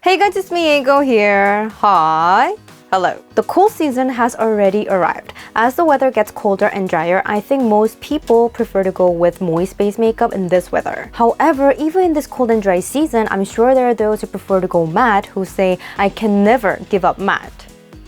Hey guys, it's me, Ego here. Hi. Hello. The cool season has already arrived. As the weather gets colder and drier, I think most people prefer to go with moist base makeup in this weather. However, even in this cold and dry season, I'm sure there are those who prefer to go matte who say, I can never give up matte.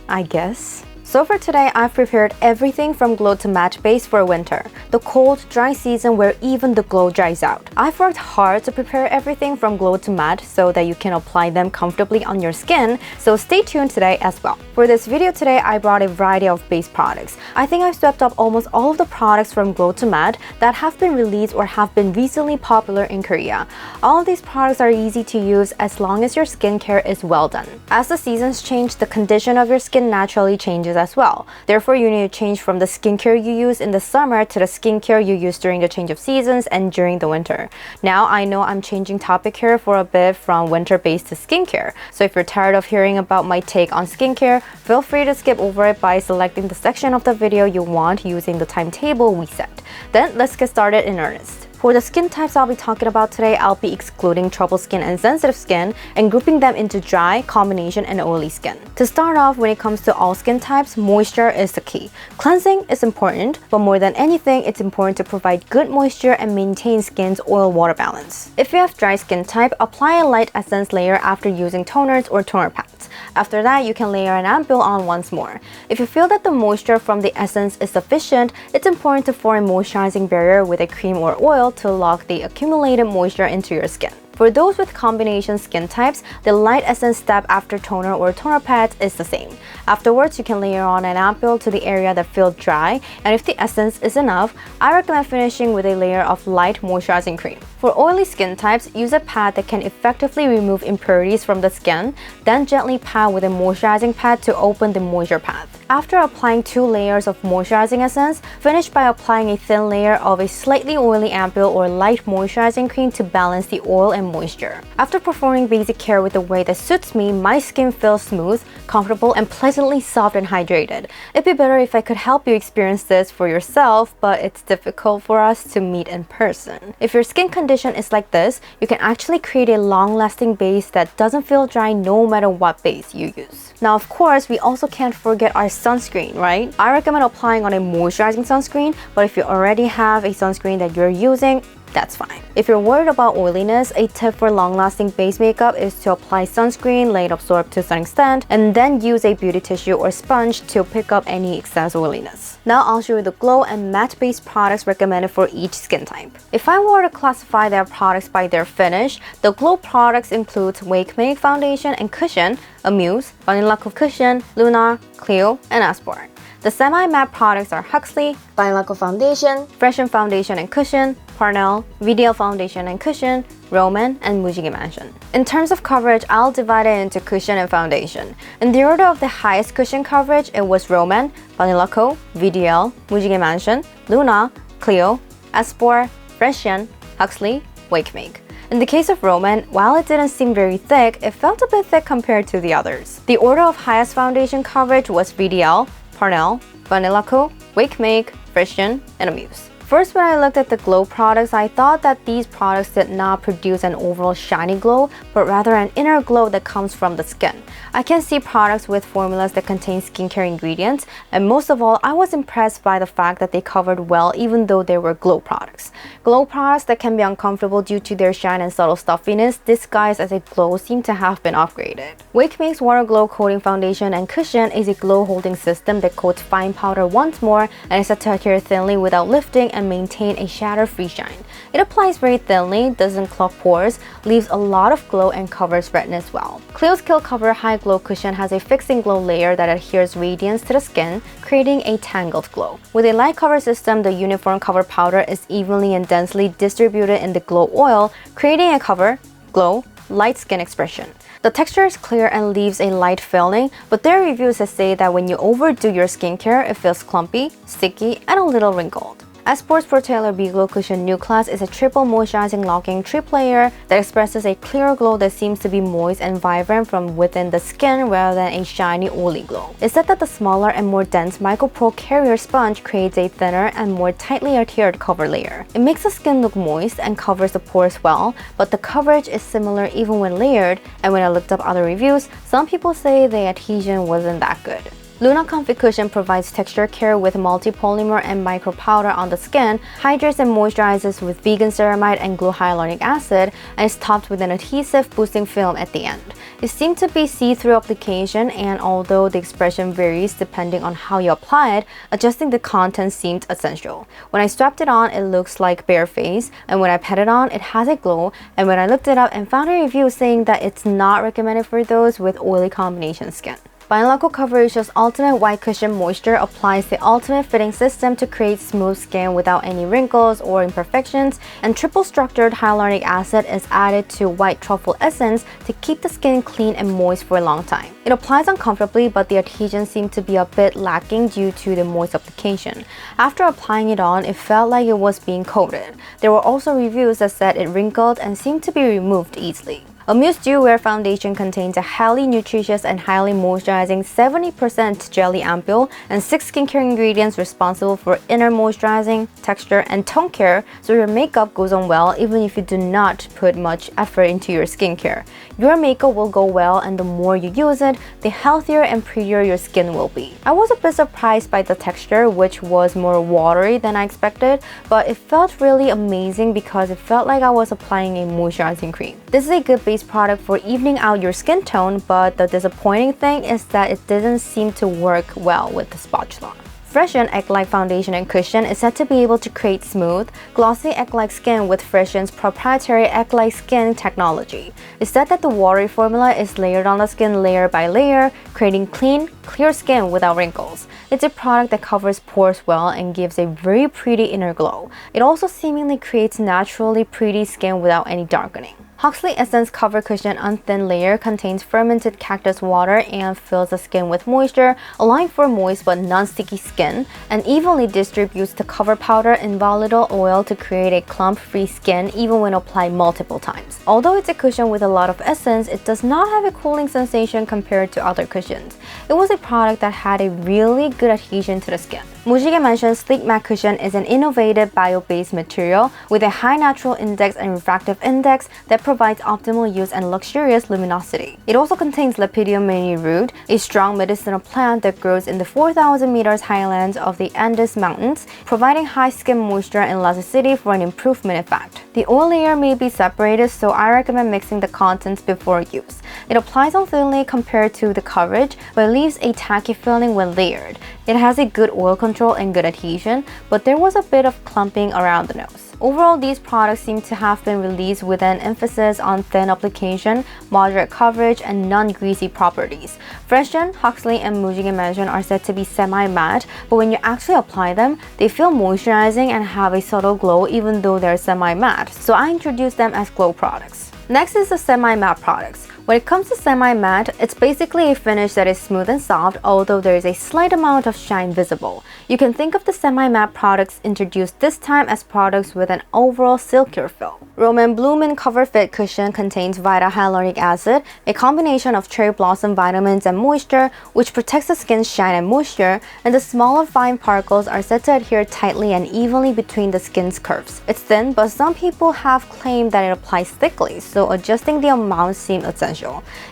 I guess. So for today, I've prepared everything from glow to matte base for winter, the cold, dry season where even the glow dries out. I've worked hard to prepare everything from glow to matte so that you can apply them comfortably on your skin, so stay tuned today as well. For this video today, I brought a variety of base products. I think I've swept up almost all of the products from glow to matte that have been released or have been recently popular in Korea. All of these products are easy to use as long as your skincare is well done. As the seasons change, the condition of your skin naturally changes as well. Therefore, you need to change from the skincare you use in the summer to the skincare you use during the change of seasons and during the winter. Now, I know I'm changing topic here for a bit from winter base to skincare. So if you're tired of hearing about my take on skincare, feel free to skip over it by selecting the section of the video you want using the timetable we set. Then let's get started in earnest. For the skin types I'll be talking about today, I'll be excluding trouble skin and sensitive skin and grouping them into dry, combination, and oily skin. To start off, when it comes to all skin types, moisture is the key. Cleansing is important, but more than anything, it's important to provide good moisture and maintain skin's oil-water balance. If you have dry skin type, apply a light essence layer after using toners or toner pads. After that, you can layer an ampoule on once more. If you feel that the moisture from the essence is sufficient, it's important to form a moisturizing barrier with a cream or oil to lock the accumulated moisture into your skin. For those with combination skin types, the light essence step after toner or toner pads is the same. Afterwards, you can layer on an ampoule to the area that feels dry, and if the essence is enough, I recommend finishing with a layer of light moisturizing cream. For oily skin types, use a pad that can effectively remove impurities from the skin, then gently pat with a moisturizing pad to open the moisture path. After applying 2 layers of moisturizing essence, finish by applying a thin layer of a slightly oily ampoule or light moisturizing cream to balance the oil and moisture. After performing basic care with the way that suits me, my skin feels smooth, comfortable, and pleasantly soft and hydrated. It'd be better if I could help you experience this for yourself, but it's difficult for us to meet in person. If your skin condition is like this, you can actually create a long-lasting base that doesn't feel dry no matter what base you use. Now, of course, we also can't forget our sunscreen, right? I recommend applying on a moisturizing sunscreen, but if you already have a sunscreen that you're using, that's fine. If you're worried about oiliness, a tip for long-lasting base makeup is to apply sunscreen, let it absorb to some extent, and then use a beauty tissue or sponge to pick up any excess oiliness. Now I'll show you the glow and matte base products recommended for each skin type. If I were to classify their products by their finish, the glow products include Wake Make Foundation and Cushion, Amuse, Vanilla Cushion, Lunar, Clio, and Aspor. The semi-matte products are Huxley, Vanilla Foundation, Freshen Foundation and Cushion, Parnell, VDL Foundation and Cushion, Roman, and Mujigae Mansion. In terms of coverage, I'll divide it into cushion and foundation. In the order of the highest cushion coverage, it was Roman, Vanilla Co, VDL, Mujigae Mansion, Luna, Clio, Aspor, Freshen, Huxley, Wake Make. In the case of Roman, while it didn't seem very thick, it felt a bit thick compared to the others. The order of highest foundation coverage was VDL, Parnell, Vanilla Co, Wake Make, Freshen, and Amuse. First, when I looked at the glow products, I thought that these products did not produce an overall shiny glow, but rather an inner glow that comes from the skin. I can see products with formulas that contain skincare ingredients, and most of all, I was impressed by the fact that they covered well even though they were glow products. Glow products that can be uncomfortable due to their shine and subtle stuffiness disguised as a glow seem to have been upgraded. Wake Make's Water Glow Coating Foundation and Cushion is a glow holding system that coats fine powder once more and is said to adhere thinly without lifting and maintain a shatter-free shine. It applies very thinly, doesn't clog pores, leaves a lot of glow, and covers redness well. Clio's Kill Cover High Glow Cushion has a fixing glow layer that adheres radiance to the skin, creating a tangled glow. With a light cover system, the uniform cover powder is evenly and densely distributed in the glow oil, creating a cover, glow, light skin expression. The texture is clear and leaves a light filling, but there are reviews that say that when you overdo your skincare, it feels clumpy, sticky, and a little wrinkled. Sports Pro Taylor B Glow Cushion New Class is a triple moisturizing locking trip layer that expresses a clear glow that seems to be moist and vibrant from within the skin rather than a shiny, oily glow. It's said that the smaller and more dense MicroPro Carrier Sponge creates a thinner and more tightly adhered cover layer. It makes the skin look moist and covers the pores well, but the coverage is similar even when layered, and when I looked up other reviews, some people say the adhesion wasn't that good. Luna Comfy Cushion provides texture care with multi-polymer and micro powder on the skin, hydrates and moisturizes with vegan ceramide and glue hyaluronic acid, and is topped with an adhesive boosting film at the end. It seemed to be see-through application, and although the expression varies depending on how you apply it, adjusting the content seemed essential. When I strapped it on, it looks like bare face, and when I pat it on, it has a glow, and when I looked it up and found a review saying that it's not recommended for those with oily combination skin. Biological Coverage's Ultimate White Cushion Moisture applies the ultimate fitting system to create smooth skin without any wrinkles or imperfections, and triple structured hyaluronic acid is added to white truffle essence to keep the skin clean and moist for a long time. It applies uncomfortably, but the adhesion seemed to be a bit lacking due to the moist application. After applying it on, it felt like it was being coated. There were also reviews that said it wrinkled and seemed to be removed easily. Amuse Dew Wear Foundation contains a highly nutritious and highly moisturizing 70% jelly ampule and 6 skincare ingredients responsible for inner moisturizing, texture, and tone care, so your makeup goes on well even if you do not put much effort into your skincare. Your makeup will go well, and the more you use it, the healthier and prettier your skin will be. I was a bit surprised by the texture, which was more watery than I expected, but it felt really amazing because it felt like I was applying a moisturizing cream. This is a good base product for evening out your skin tone, but the disappointing thing is that it didn't seem to work well with the spatula. Freshen Egg-Like Foundation and Cushion is said to be able to create smooth, glossy egg-like skin with Freshen's proprietary egg-like skin technology. It's said that the watery formula is layered on the skin layer by layer, creating clean, clear skin without wrinkles. It's a product that covers pores well and gives a very pretty inner glow. It also seemingly creates naturally pretty skin without any darkening. Huxley Essence Cover Cushion Unthin Layer contains fermented cactus water and fills the skin with moisture, allowing for moist but non-sticky skin, and evenly distributes the cover powder and volatile oil to create a clump-free skin even when applied multiple times. Although it's a cushion with a lot of essence, it does not have a cooling sensation compared to other cushions. It was a product that had a really good adhesion to the skin. Mujigae Mansion's Sleek Matte Cushion is an innovative bio-based material with a high natural index and refractive index that provides optimal use and luxurious luminosity. It also contains Lepidium mani-root, a strong medicinal plant that grows in the 4,000 meters highlands of the Andes Mountains, providing high skin moisture and elasticity for an improvement effect. The oil layer may be separated, so I recommend mixing the contents before use. It applies on thinly compared to the coverage, but leaves a tacky feeling when layered. It has a good oil control and good adhesion, but there was a bit of clumping around the nose. Overall, these products seem to have been released with an emphasis on thin application, moderate coverage, and non-greasy properties. Freshen, Huxley, and Mujigae Mansion are said to be semi-matte, but when you actually apply them, they feel moisturizing and have a subtle glow even though they're semi-matte, so I introduced them as glow products. Next is the semi-matte products. When it comes to semi-matte, it's basically a finish that is smooth and soft, although there is a slight amount of shine visible. You can think of the semi-matte products introduced this time as products with an overall silkier feel. Roman Blumen Cover Fit Cushion contains Vita Hyaluronic Acid, a combination of cherry blossom vitamins and moisture, which protects the skin's shine and moisture, and the smaller fine particles are said to adhere tightly and evenly between the skin's curves. It's thin, but some people have claimed that it applies thickly, so adjusting the amount seemed essential.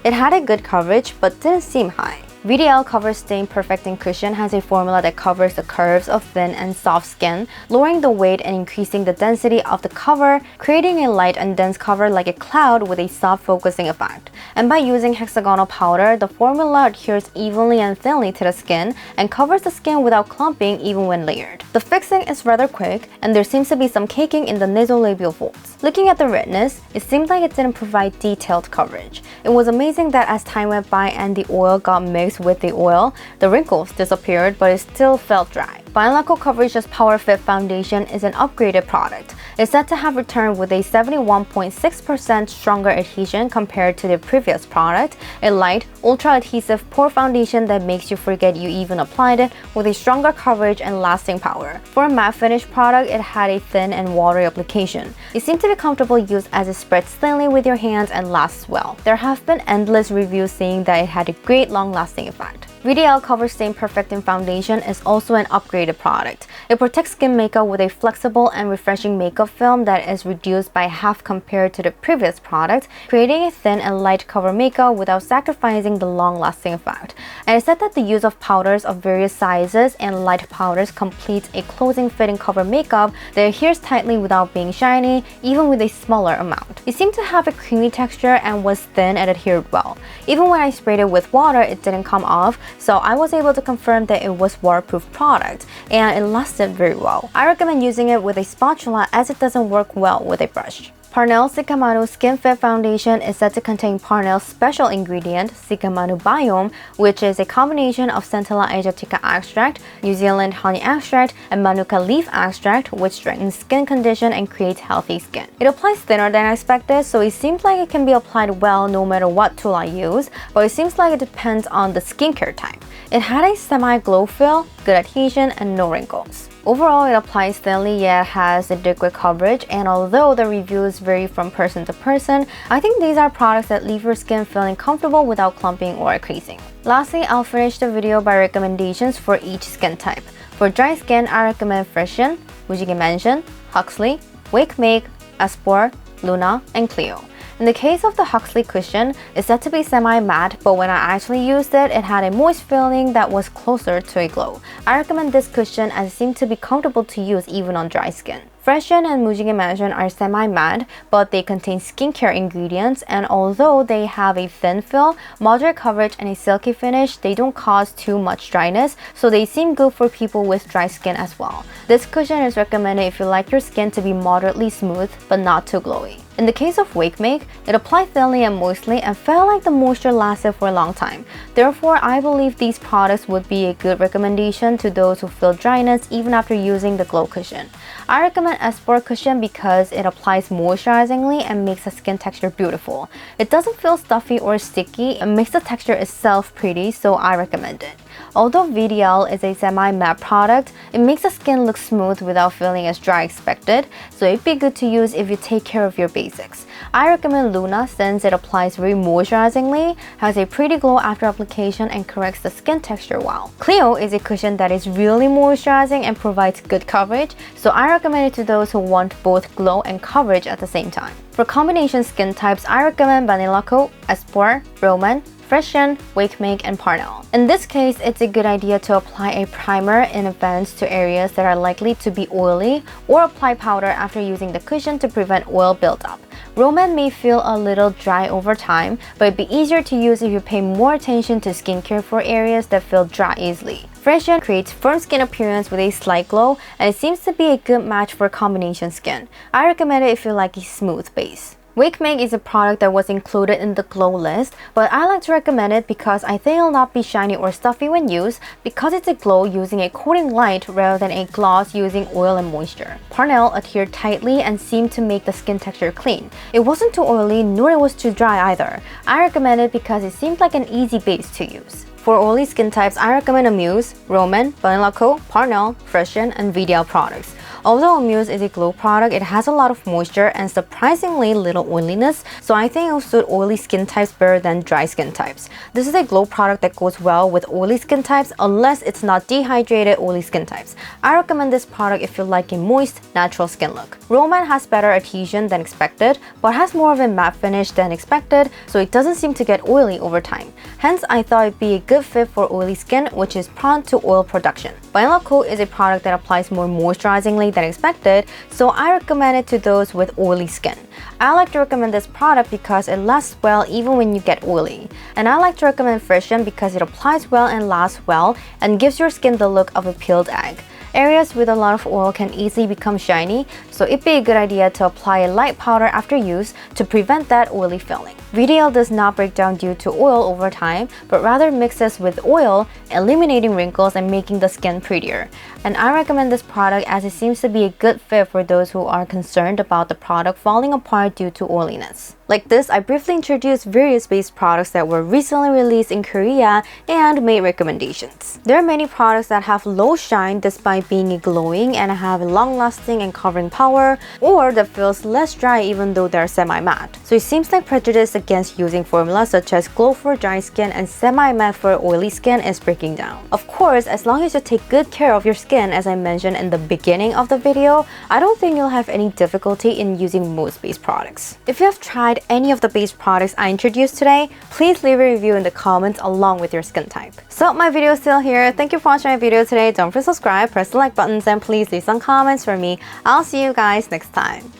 It had a good coverage, but didn't seem high. VDL Cover Stain Perfecting Cushion has a formula that covers the curves of thin and soft skin, lowering the weight and increasing the density of the cover, creating a light and dense cover like a cloud with a soft focusing effect. And by using hexagonal powder, the formula adheres evenly and thinly to the skin and covers the skin without clumping even when layered. The fixing is rather quick, and there seems to be some caking in the nasolabial folds. Looking at the redness, it seemed like it didn't provide detailed coverage. It was amazing that as time went by and the oil got mixed with the oil, the wrinkles disappeared, but it still felt dry. Banila Co Coverage Power Fit Foundation is an upgraded product. It's said to have returned with a 71.6% stronger adhesion compared to the previous product, a light, ultra-adhesive pore foundation that makes you forget you even applied it, with a stronger coverage and lasting power. For a matte finish product, it had a thin and watery application. It seemed to be comfortable use as it spreads thinly with your hands and lasts well. There have been endless reviews saying that it had a great long-lasting effect. VDL Cover Stain Perfecting Foundation is also an upgraded product. It protects skin makeup with a flexible and refreshing makeup film that is reduced by half compared to the previous product, creating a thin and light cover makeup without sacrificing the long-lasting effect. And it's said that the use of powders of various sizes and light powders completes a closing fitting cover makeup that adheres tightly without being shiny, even with a smaller amount. It seemed to have a creamy texture and was thin and adhered well. Even when I sprayed it with water, it didn't come off, so I was able to confirm that it was waterproof product and it lasted very well. I recommend using it with a spatula as it doesn't work well with a brush. Parnell Shikamaru Skin Fit Foundation is said to contain Parnell's special ingredient, Shikamaru Biome, which is a combination of Centella asiatica extract, New Zealand honey extract, and Manuka leaf extract, which strengthens skin condition and creates healthy skin. It applies thinner than I expected, so it seems like it can be applied well no matter what tool I use, but it seems like it depends on the skincare type. It had a semi-glow feel, good adhesion, and no wrinkles. Overall, it applies thinly yet has adequate coverage, and although the reviews vary from person to person, I think these are products that leave your skin feeling comfortable without clumping or creasing. Lastly, I'll finish the video by recommendations for each skin type. For dry skin, I recommend Freshen, Mujigae Mansion, Huxley, Wake Make, Espor, Luna, and Clio. In the case of the Huxley cushion, it's said to be semi-matte, but when I actually used it, it had a moist feeling that was closer to a glow. I recommend this cushion as it seemed to be comfortable to use even on dry skin. Freshen and Mujigae Mansion are semi-matte, but they contain skincare ingredients, and although they have a thin feel, moderate coverage, and a silky finish, they don't cause too much dryness, so they seem good for people with dry skin as well. This cushion is recommended if you like your skin to be moderately smooth, but not too glowy. In the case of Wake Make, it applied thinly and moistly and felt like the moisture lasted for a long time. Therefore, I believe these products would be a good recommendation to those who feel dryness even after using the glow cushion. I recommend Espor cushion because it applies moisturizingly and makes the skin texture beautiful. It doesn't feel stuffy or sticky and makes the texture itself pretty, so I recommend it. Although VDL is a semi-matte product, it makes the skin look smooth without feeling as dry as expected, so it'd be good to use if you take care of your basics. I recommend Luna since it applies very moisturizingly, has a pretty glow after application, and corrects the skin texture well. Clio is a cushion that is really moisturizing and provides good coverage, so I recommend it to those who want both glow and coverage at the same time. For combination skin types, I recommend Banila Co, Espor, Roman, Freshen, Wake Make, and Parnell. In this case, it's a good idea to apply a primer in advance to areas that are likely to be oily, or apply powder after using the cushion to prevent oil buildup. Roman may feel a little dry over time, but it'd be easier to use if you pay more attention to skincare for areas that feel dry easily. Freshen creates firm skin appearance with a slight glow, and it seems to be a good match for combination skin. I recommend it if you like a smooth base. Wake Make is a product that was included in the glow list, but I like to recommend it because I think it'll not be shiny or stuffy when used because it's a glow using a coating light rather than a gloss using oil and moisture. Parnell adhered tightly and seemed to make the skin texture clean. It wasn't too oily nor it was too dry either. I recommend it because it seemed like an easy base to use. For oily skin types, I recommend Amuse, Roman, Banila Co, Parnell, Freshen, and VDL products. Although Amuse is a glow product, it has a lot of moisture and surprisingly little oiliness, so I think it will suit oily skin types better than dry skin types. This is a glow product that goes well with oily skin types unless it's not dehydrated oily skin types. I recommend this product if you like a moist, natural skin look. Roman has better adhesion than expected, but has more of a matte finish than expected, so it doesn't seem to get oily over time. Hence, I thought it'd be a good fit for oily skin, which is prone to oil production. Banila Co is a product that applies more moisturizingly than expected, so I recommend it to those with oily skin. I like to recommend this product because it lasts well even when you get oily. And I like to recommend Freshen because it applies well and lasts well and gives your skin the look of a peeled egg. Areas with a lot of oil can easily become shiny, so it'd be a good idea to apply a light powder after use to prevent that oily feeling. VDL does not break down due to oil over time, but rather mixes with oil, eliminating wrinkles and making the skin prettier. And I recommend this product as it seems to be a good fit for those who are concerned about the product falling apart due to oiliness. Like this, I briefly introduced various base products that were recently released in Korea and made recommendations. There are many products that have low shine despite being glowing and have long-lasting and covering power, or that feels less dry even though they're semi-matte. So it seems like prejudice against using formulas such as glow for dry skin and semi-matte for oily skin is breaking down. Of course, as long as you take good care of your skin, as I mentioned in the beginning of the video, I don't think you'll have any difficulty in using most base products. If you have tried any of the base products I introduced today, please leave a review in the comments along with your skin type. So my video is still here. Thank you for watching my video today. Don't forget to subscribe, press the like buttons, and please leave some comments for me. I'll see you guys next time.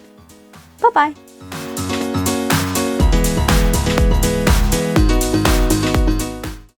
Bye bye.